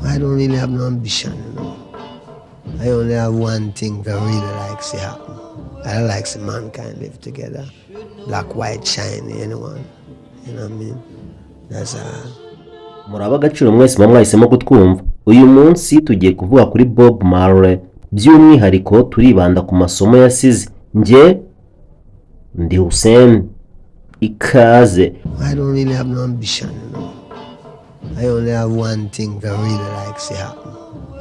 I don't really have no ambition, you know. I only have one thing I really like to happen. I like see mankind live together. Black, white, shiny, anyone. You know what I mean? That's Muraba agaciro mwese mwahisemo kutwumva. Uyu munsi tugiye kuvuga kuri Bob Marley. By'umwihariko turibanda ku masomo yasize. Nje ndi Hussein ikaze. I don't really have no ambition, you know. I only have one thing I really like to happen.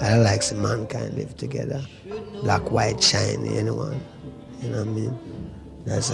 I like see mankind live together. Black, white, shiny, anyone. You know what I mean? That's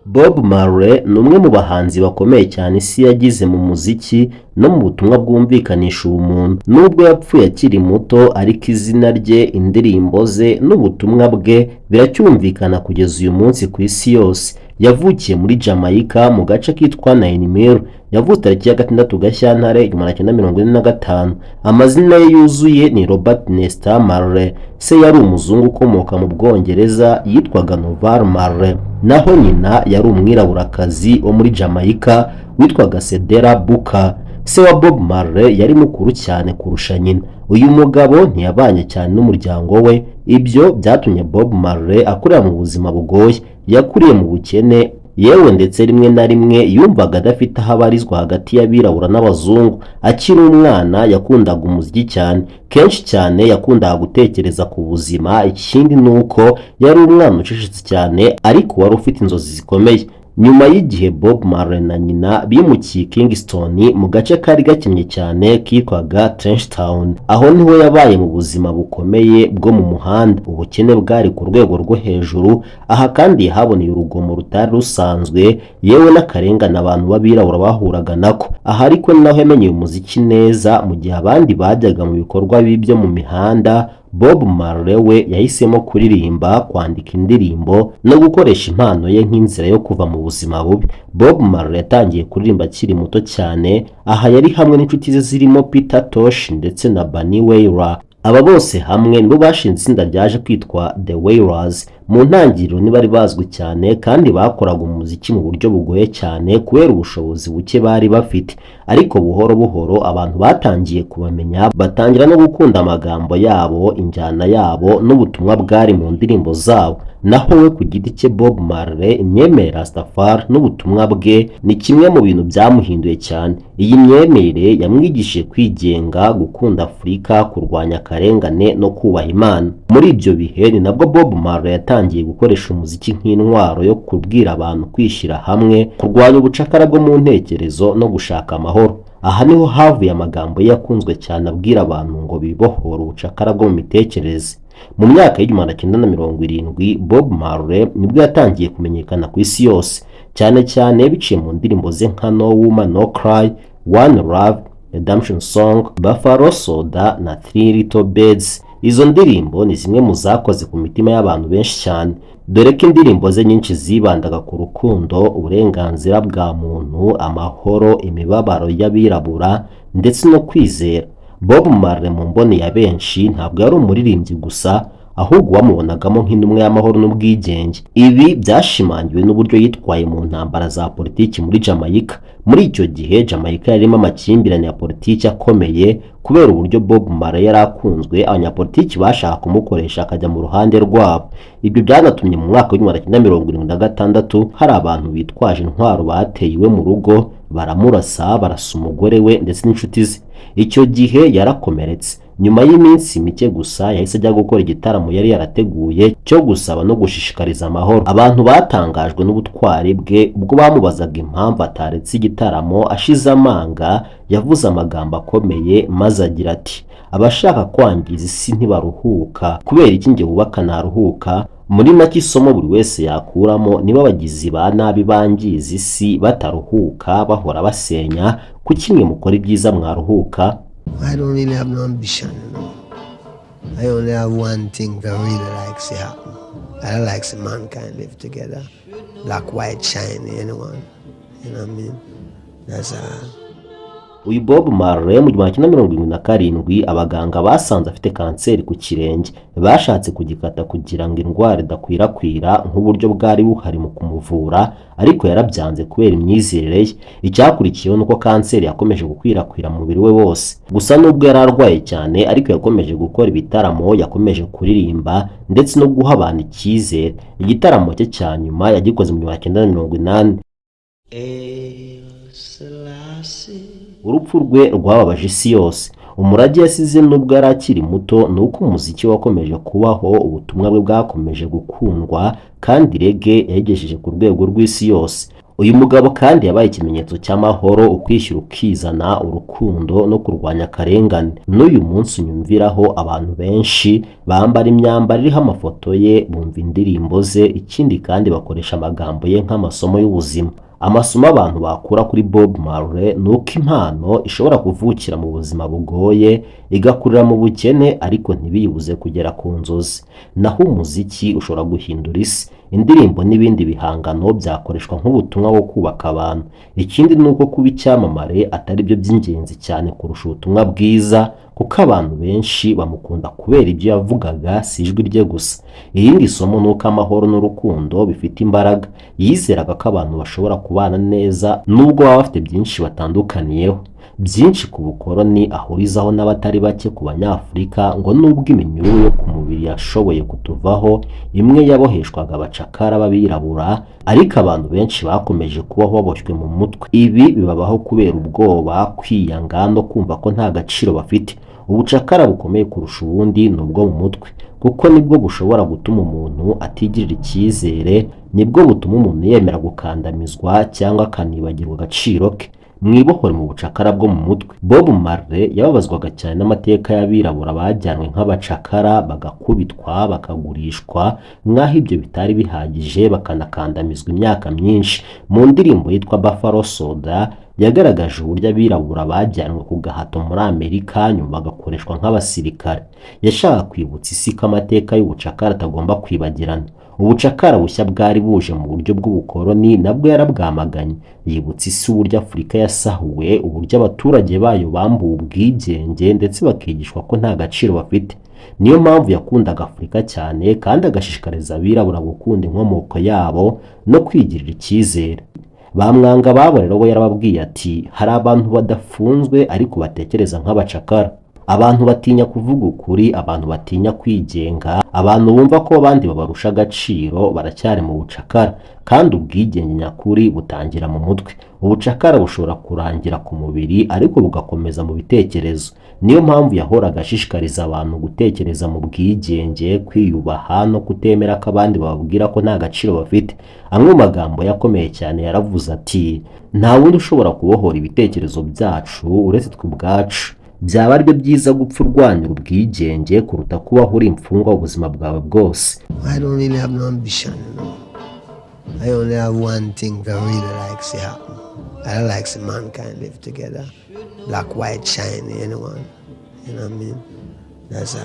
Bob Marley ni umwe mu bahanzi bakomeye cyane isi yagize mu muziki no mu butumwa bwumvikanisha ubumuntu. Nubwo yapfuye akiri muto, ariko izina rye, indirimbo ze n'ubutumwa bwe biracyumvikana kugeza uyu munsi ku isi yose. Yavukiye muri Jamaica mu gace kitwa Nine Mile. Yavutse tariki ya 6 Gashyantare 1945. Amazina ye yuzuye ni Robert Nesta Marley. Se yari umuzungu ukomoka mu Bwongereza yitwaga Noval Marley. Naho nyina yari umwiraburakazi wo muri Jamaica witwaga Cedella Booker. Se wa Bob Marley yari mukuru cyane kurusha nyina. Uyu mugabo ntiyabanye cyane n'umuryango we. Ibyo byatumye Bob Marley akurira mu buzima bugoye. Yakuriye mu bukene, yewe ndetse rimwe na rimwe yumvaga adafite aho abarizwa hagati y'abirabura n'abazungu. Akiri umwana yakundaga umuziki cyane, kenshi cyane yakundaga gutekereza ku buzima. Ikindi nuko yari umwana ucecetse cyane ariko wari ufite inzozi zikomeye. Nyuma y'igihe Bob Marley na nyina bimukiye Kingston mu gace kari gakennye cyane kitwaga Trenchtown. Aho niho yabaye mu buzima bukomeye bwo mu muhanda. Ubukene bwari ku rwego rwo hejuru. Aha kandi haboneye urugomo rutari rusanzwe, yewe n'akarengane abantu b'abirabura bahuraga nako. Aha ariko naho yamenye umuziki neza. Mu gihe abandi bajyaga mu bikorwa bibyo mu mihanda, Bob Marley we yahisemo kuririmba, kwandika indirimbo no gukoresha impano ye nk'inzira yo kuva mu buzima bubi. Bob Marley yatangiye kuririmba akiri muto cyane. Aha yari hamwe n'inshuti ze zirimo Peter Tosh ndetse na Bunny Wailer. Aba bose hamwe nibo bashinze itsinda ryaje kwitwa The Wailers. Mu ntangiriro ntibari bazwi cyane kandi bakoraga umuziki mu buryo bugoye cyane kubera ubushobozi buke bari bafite. Ariko buhoro buhoro abantu batangiye kubamenya, batangira no gukunda amagambo yabo, injyana yabo n'ubutumwa bwari mu ndirimbo zabo. Naho we ku giti cye Bob Marley, imyemerere Rastafari n'ubutumwa bwe ni kimwe mu bintu byamuhinduye cyane. Iyi myemerere yamwigishije kwigenga, gukunda Afurika, kurwanya akarengane no kubaha Imana. Muri ibyo bihe ni nabwo Bob Marley yatangiye gukoresha umuziki nk'intwaro yo kubwira abantu kwishyira hamwe, kurwanya ubucakara bwo mu ntekerezo no gushaka amahoro. Aha niho havuye amagambo ye yakunzwe cyane abwira abantu ngo bibohore ubucakara bwo mu mitekerereze. Mu myaka y'1970 Bob Marley nibwo yatangiye kumenyekana ku isi yose, cyane cyane biciye mu ndirimbo ze nka No Woman No Cry, One Love, Redemption Song, Buffalo Soda na Three Little Birds. Izo ndirimbo ni zimwe mu zakoze ku mitima y'abantu benshi cyane, dore ko indirimbo ze nyinshi zibandaga ku rukundo, uburenganzira bwa muntu, amahoro, imibabaro y'abirabura ndetse no kwizera. Bob Marley mu mboni ya benshi ntabwo yari umuririmbyi gusa, ahubwo bamubonagamo nk'intumwa y'amahoro n'ubwigenge. Ibi byashimangiwe n'uburyo yitwaye mu ntambara za politiki muri Jamaica. Muri icyo gihe Jamaica yarimo amakimbirane ya politiki akomeye kubera uburyo Bob Marley yari akunzwe. Abanyapolitiki bashaka kumukoresha akajya mu ruhande rwabo. Ibyo byanatumye mu mwaka w'1976 hari abantu bitwaje intwaro bateye iwe mu rugo, baramurasa, barasa umugore we ndetse n'inshuti ze. Icyo gihe yarakomeretse. Nyuma y'iminsi mike gusa yahise ajya gukora igitaramo yari yarateguye cyo gusaba no gushishikariza amahoro. Abantu batangajwe n'ubutwari bwe ubwo bamubazaga impamvu ataretse igitaramo. Ashize amanga yavuze amagambo akomeye maze agira ati, abashaka kwangiza isi ntibaruhuka, kubera iki njye wubaka naruhuka? Muri make isomo buri wese yakuramo, niba abagizi ba nabi bangiza isi bataruhuka bahora basenya, kuki mwe mukora ibyiza mwaruhuka? I don't really have no ambition, you know. I only have one thing I really like to happen. I like see mankind live together. Black, white, shiny, anyone. You know what I mean? That's Uyu Bob Marley mu 1977 abaganga basanze afite kanseri ku kirenge, bashatse kugikata kugira ngo indwara idakwirakwira nk'uburyo bwari buhari mu kumuvura, ariko yarabyanze kubera imyizerere ye. Icyakurikiyeho nuko kanseri yakomeje gukwirakwira mu mubiri we wose. Gusa nubwo yari arwaye cyane, ariko yakomeje gukora ibitaramo, yakomeje kuririmba ndetse no guha abantu icyizere. Igitaramo cye cya nyuma yagikoze mu 1980. Urupfu rwe rwababaje isi yose. Umurage yasize nubwo yari akiri muto ni uko umuziki wakomeje kubaho, ubutumwa bwe bwakomeje gukundwa, kandi reggae yayigejeje ku rwego rw'isi yose. Uyu mugabo kandi yabaye ikimenyetso cy'amahoro, ukwishyira ukizana, urukundo no kurwanya akarengane. N'uyu munsi unyumviraho abantu benshi bambara imyambaro iriho amafoto ye, bumva indirimbo ze, ikindi kandi bakoresha amagambo ye nk'amasomo y'ubuzima. Amasomo abantu bakura kuri Bob Marley ni uko impano ishobora kuvukira mu buzima bugoye, igakurira mu bukene, ariko ntibiyibuze kugera ku nzozi. Naho umuziki ushobora guhindura isi. Indirimbo n'ibindi bihangano byakoreshwa nk'ubutumwa bwo kubaka abantu. Ikindi ni uko kuba icyamamare atari byo by'ingenzi cyane kurusha ubutumwa bwiza, kuko abantu benshi bamukunda kubera ibyo yavugaga, si ijwi rye gusa. Irindi somo ni uko amahoro n'urukundo bifite imbaraga. Yizeraga ko abantu bashobora kubana neza nubwo baba bafite byinshi batandukaniyeho. Byinshi ku bukoloni ahurizaho n'abatari bake ku Banyafurika, ngo nubwo iminyururu yo ku mubiri yashoboye kutuvaho, imwe yaboheshwaga abacakara b'abirabura, ariko abantu benshi bakomeje kubaho baboshywe mu mutwe. Ibi bibabaho kubera ubwoba, kwiyanga no kumva ko nta gaciro bafite. Ubucakara bukomeye kurusha ubundi ni ubwo mu mutwe, kuko nibwo bushobora gutuma umuntu atigirira icyizere, nibwo butuma umuntu yemera gukandamizwa cyangwa akanibagirwa agaciro ke. Mwibohore mu bucakara bwo mu mutwe. Bob Marley yababazwaga cyane n'amateka y'abirabura bajyanwe nk'abacakara, bagakubitwa, bakagurishwa, mwaho ibyo bitari bihagije bakanakandamizwa imyaka myinshi. Mu ndirimbo yitwa Buffalo Soldier yagaragaje uburyo abirabura bajyanwe ku gahato muri Amerika, nyuma bagakoreshwa nk'abasirikare. Yashaka kwibutsa isi ko amateka y'ubucakara atagomba kwibagirana. Ubucakara bushya bwari buje mu buryo bw'ubukoloni nabwo yarabwamaganye. Yibutsa isi uburyo Afurika yasahuwe, uburyo abaturage bayo bambuwe ubwigenge ndetse bakigishwa ko nta gaciro bafite. Niyo mpamvu yakundaga Afurika cyane, kandi agashishikariza abirabura gukunda inkomoko yabo no kwigirira icyizere. Bamwanga babo rero we yarababwiye ati, hari abantu badafunzwe ariko batekereza nk'abacakara. Abantu batinya kuvuga ukuri, abantu batinya kwigenga, abantu bumva ko abandi babarusha agaciro, baracyari mu bucakara, kandi ubwigenge nyakuri butangira mu mutwe. Ubucakara bushobora kurangira ku mubiri, ariko bugakomeza mu bitekerezo. Niyo mpamvu yahoraga ashishikariza abantu gutekereza mu bwigenge, kwiyubaha no kutemera ko abandi bababwira ko nta gaciro bafite. Amwe mu magambo yakomeye cyane yaravuze ati, nta wundi ushobora kubohora ibitekerezo byacu uretse twe ubwacu. Byaba ari byo byiza gupfa urwanya ubwigenge kuruta kubaho uri imfungwa ubuzima bwawe bwose. I don't really have no ambition, you know. I only have one thing that I really like to happen. I like see mankind live together. Black, white, shiny, anyone. You know what I mean? That's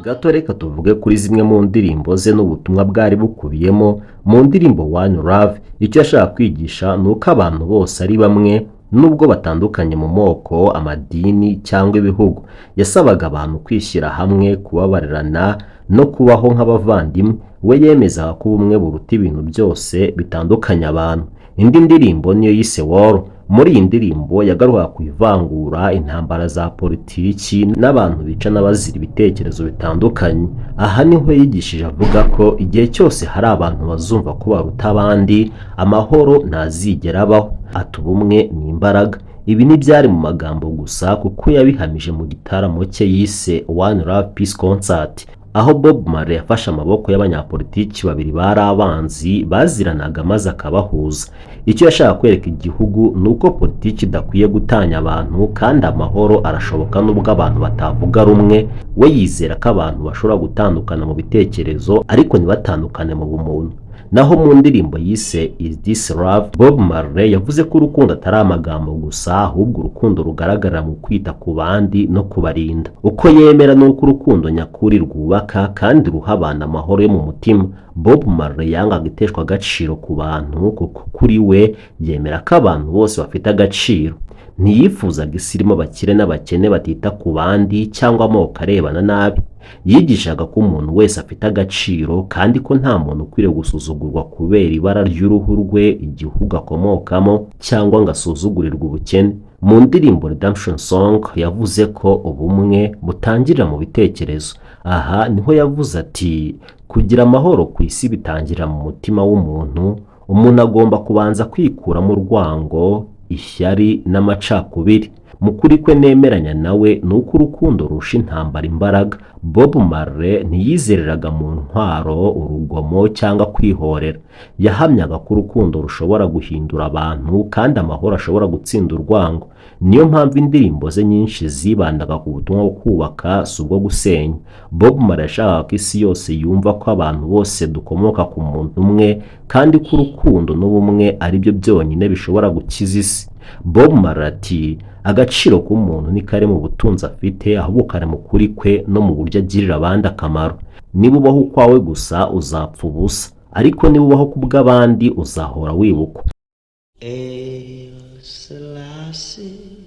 Gato reka tuvuge kuri zimwe mu ndirimbo ze n'ubutumwa bwari bukubiyemo. Mu ndirimbo One Love, icyo yashaka kwigisha ni uko abantu bose ari bamwe, nubwo batandukanye mu moko, amadini cyangwa ibihugu. Yasabaga abantu kwishyira hamwe, kubabarirana no kubaho nk'abavandimwe. We yemezaga ko ubumwe buruta ibintu byose bitandukanya abantu. Indi ndirimbo niyo yise War. Muri iyi ndirimbo yagarukaga ku ivangura, intambara za politiki n'abantu bica n'abazira ibitekerezo bitandukanye. Aha niho yigishije avuga ko igihe cyose hari abantu bazumva ko baruta abandi, amahoro ntazigera abaho. Ati ubumwe ni imbaraga. Ibi ntibyari mu magambo gusa, kuko yabihamije mu gitaramo cye yise One Love Peace Concert, aho Bob Marley yafashe amaboko y'abanyapolitiki babiri bari abanzi baziranaga maze akabahuza. Icyo yashaka kwereka igihugu ni uko politiki idakwiye gutanya abantu, kandi amahoro arashoboka nubwo abantu batavuga rumwe. We yizera ko abantu bashobora gutandukana mu bitekerezo, ariko ntibatandukane mu bumuntu. naho mu ndirimbo yise Is This Love, Bob Marley yavuze ko urukundo atari amagambo gusa, ahubwo urukundo rugaragara mu kwita ku bandi no kubarinda. Uko yemera nuko urukundo nyakuri rwubaka kandi ruha abantu amahoro yo mu mutima. Bob Marley yangaga iteshwa agaciro ku bantu, kuko kuri we yemera ko abantu bose bafite agaciro. Ntiyifuzaga isi irimo abakire n'abakene batita ku bandi cyangwa amoko arebana nabi. Yigishaga ko umuntu wese afite agaciro kandi ko nta muntu ukwiriye gusuzugurwa kubera ibara ry'uruhu rwe, igihugu akomokamo, cyangwa ngo asuzugurirwe ubukene. Mu ndirimbo Redemption Song yavuze ko ubumwe butangirira mu bitekerezo. Aha niho yavuze ati, kugira amahoro ku isi bitangirira mu mutima w'umuntu. Umuntu agomba kubanza kwikuramo urwango, ishyari n'amacakubiri. Mu kuri kwe nemeranya nawe nuko urukundo rusha intambara imbaraga. Bob Marley ntiyizereraga mu ntwaro, urugomo cyangwa kwihorera. Yahamyaga ko urukundo rushobora guhindura abantu kandi amahoro ashobora gutsinda urwango. Niyo mpamvu indirimbo ze nyinshi zibandaga ku butumwa bwo kubaka, si ubwo gusenya. Bob Marley yashakaga ko isi yose yumva ko abantu bose dukomoka ku muntu umwe kandi ko urukundo n'ubumwe ari byo byonyine bishobora gukiza isi. Bob Marley ati, agaciro k'umuntu ni kari mu butunzi afite, ahubwo kari mu kuri kwe no mu buryo agirira abandi akamaro. Niba ubaho ukwawe gusa uzapfa ubusa, ariko niba ubaho ku bw'abandi uzahora wibukwa.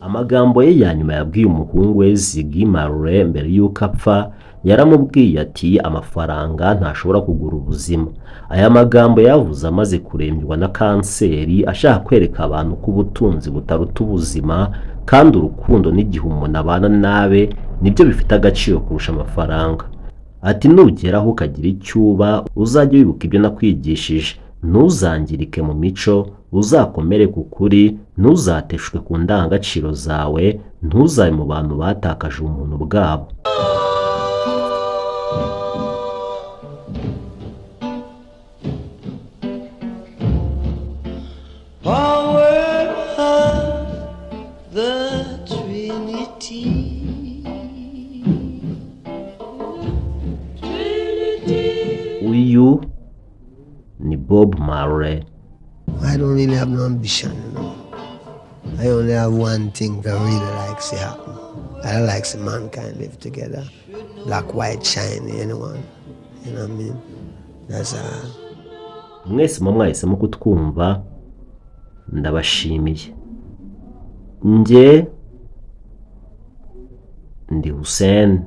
Amagambo ye ya nyuma yabwiye umuhungu we Ziggy Marley mbere y'uko apfa, yaramubwiye ati, amafaranga ntashobora kugura ubuzima. Aya magambo yavuze amaze kurembywa na kanseri, ashaka kwereka abantu ko ubutunzi butaruta ubuzima kandi urukundo n'igihe umuntu abana nabe nibyo bifite agaciro kurusha amafaranga. Ati, nugeraho ukagira icyo uba, uzajya wibuka ibyo nakwigishije. Ntuzangirike mu mico, uzakomere ku kuri, ntuzateshwe ku ndangagaciro zawe, ntuzabe mu bantu batakaje umuntu bwabo. Uyu ni Bob Marley. I don't really have no ambition, I only have one thing I really like to happen. I like see mankind live together. Black, white, shiny, anyone. You know what I mean? That's Mwese mwahisemo kutwumva, ndabashimiye. Nje ndi Hussein.